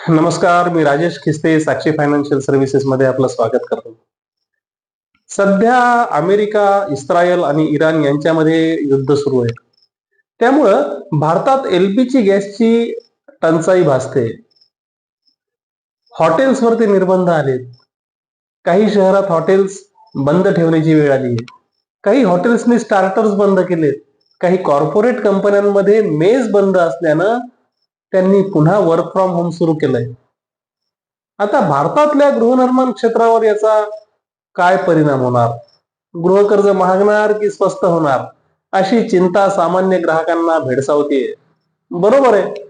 नमस्कार, मी राजेश खिस्ते, साक्षी financial services मध्ये आपलं स्वागत करतो. सध्या अमेरिका, इस्रायल आणि इराण यांच्यामध्ये युद्ध सुरू आहे. त्यामुळं भारतात एलपीजी गॅसची टंचाई भासते. हॉटेल्सवरती निर्बंध आलेत. काही शहरात हॉटेल्स बंद ठेवण्याची वेळ आली आहे. काही हॉटेल्सनी स्टार्टर्स बंद केलेत. काही कॉर्पोरेट कंपन्यांमध्ये मेस बंद असल्यानं त्यांनी पुन्हा वर्क फ्रॉम होम सुरू केलंय. आता भारतातल्या गृहनिर्माण क्षेत्रावर याचा काय परिणाम होणार? गृहकर्ज महागणार की स्वस्त होणार, अशी चिंता सामान्य ग्राहकांना भेडसावतीये. बरोबर आहे,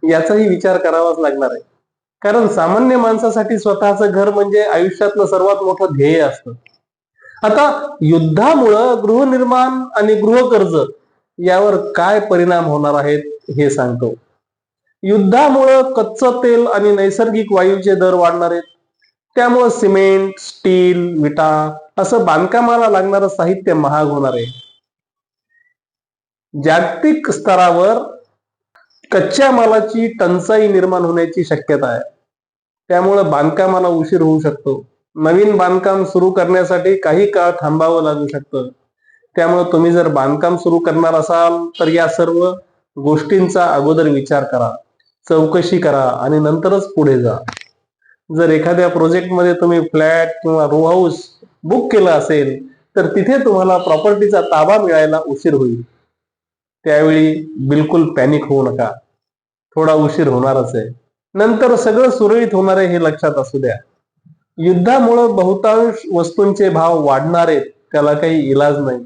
याचाही विचार करावाच लागणार आहे. कारण सामान्य माणसासाठी स्वतःचं घर म्हणजे आयुष्यातलं सर्वात मोठं ध्येय असतं. आता युद्धामुळं गृहनिर्माण आणि गृहकर्ज यावर काय परिणाम होणार आहेत हे सांगतो. युद्धामुळं कच्चं तेल आणि नैसर्गिक वायूचे दर वाढणार आहेत. त्यामुळं सिमेंट, स्टील, विटा असं बांधकामाला लागणारं साहित्य महाग होणार आहे. जागतिक स्तरावर कच्च्या मालाची टंचाई निर्माण होण्याची शक्यता आहे. त्यामुळं बांधकामाला उशीर होऊ शकतो. नवीन बांधकाम सुरू करण्यासाठी काही काळ थांबावं लागू शकतं. त्यामुळे तुम्ही जर बांधकाम सुरू करणार असाल तर या सर्व गोष्टींचा अगोदर विचार करा, चौकशी करा आणि नंतरच पुढे जा. जर एखाद्या प्रोजेक्टमध्ये तुम्ही फ्लॅट किंवा रो हाऊस बुक केलं असेल तर तिथे तुम्हाला प्रॉपर्टीचा ताबा मिळायला उशीर होईल. त्यावेळी बिलकुल पॅनिक होऊ नका. थोडा उशीर होणारच आहे, नंतर सगळं सुरळीत होणार आहे हे लक्षात असू द्या. युद्धामुळं बहुतांश वस्तूंचे भाव वाढणार आहेत, त्याला काही इलाज नाही.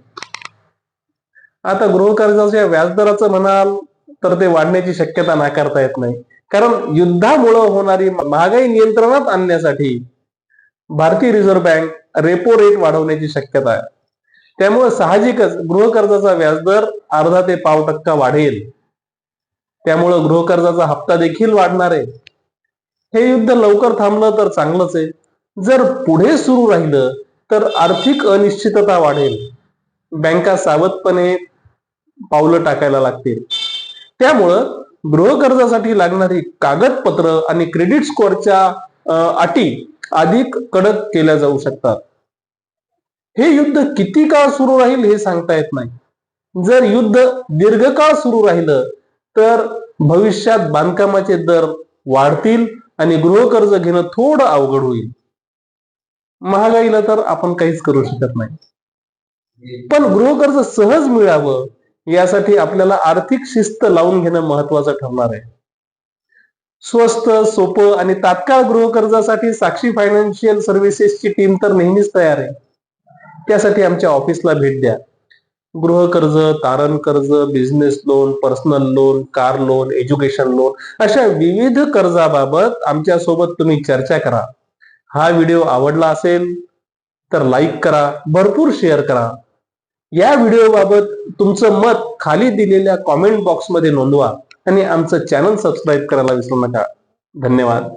आता गृहकर्जाच्या व्याजदराचं म्हणाल तर ते वाढण्याची शक्यता नाकारता येत नाही. कारण युद्धामुळं होणारी महागाई नियंत्रणात आणण्यासाठी भारतीय रिझर्व्ह बँक रेपो रेट वाढवण्याची शक्यता आहे. त्यामुळे साहजिकच गृहकर्जाचा व्याजदर अर्धा ते पाव टक्का वाढेल. त्यामुळं गृहकर्जाचा हप्ता देखील वाढणार आहे. हे युद्ध लवकर थांबलं तर चांगलंच आहे. जर पुढे सुरू राहिलं तर आर्थिक अनिश्चितता वाढेल. बँका सावधपणे पावलं टाकायला लागतील. त्यामुळं गृहकर्जासाठी लागणारी कागदपत्र आणि क्रेडिट स्कोअरच्या अटी अधिक कडक केल्या जाऊ शकतात. हे युद्ध किती काळ सुरू राहील हे सांगता येत नाही. जर युद्ध दीर्घकाळ सुरू राहिलं तर भविष्यात बांधकामाचे दर वाढतील आणि गृहकर्ज घेणं थोडं अवघड होईल. महागाईला तर आपण काहीच करू शकत नाही, पण गृहकर्ज सहज मिळावं यासाठी आपल्याला आर्थिक शिस्त लावून घेणं महत्वाचं ठरणार आहे. स्वस्त, सोपं आणि तात्काळ गृहकर्जासाठी साक्षी फायनान्शियल सर्व्हिसेसची टीम तर नेहमीच तयार आहे. त्यासाठी आमच्या ऑफिसला भेट द्या. गृहकर्ज, तारण कर्ज, business loan, personal loan, car loan, education loan अशा विविध कर्जाबाबत आमच्या सोबत तुम्ही चर्चा करा. हा व्हिडिओ आवडला असेल तर लाईक करा, भरपूर शेअर करा. या व्हिडिओ बाबत तुमचं मत खाली दिलेल्या कॉमेंट बॉक्समध्ये नोंदवा आणि आमचं चॅनल सबस्क्राईब करायला विसरू नका. धन्यवाद.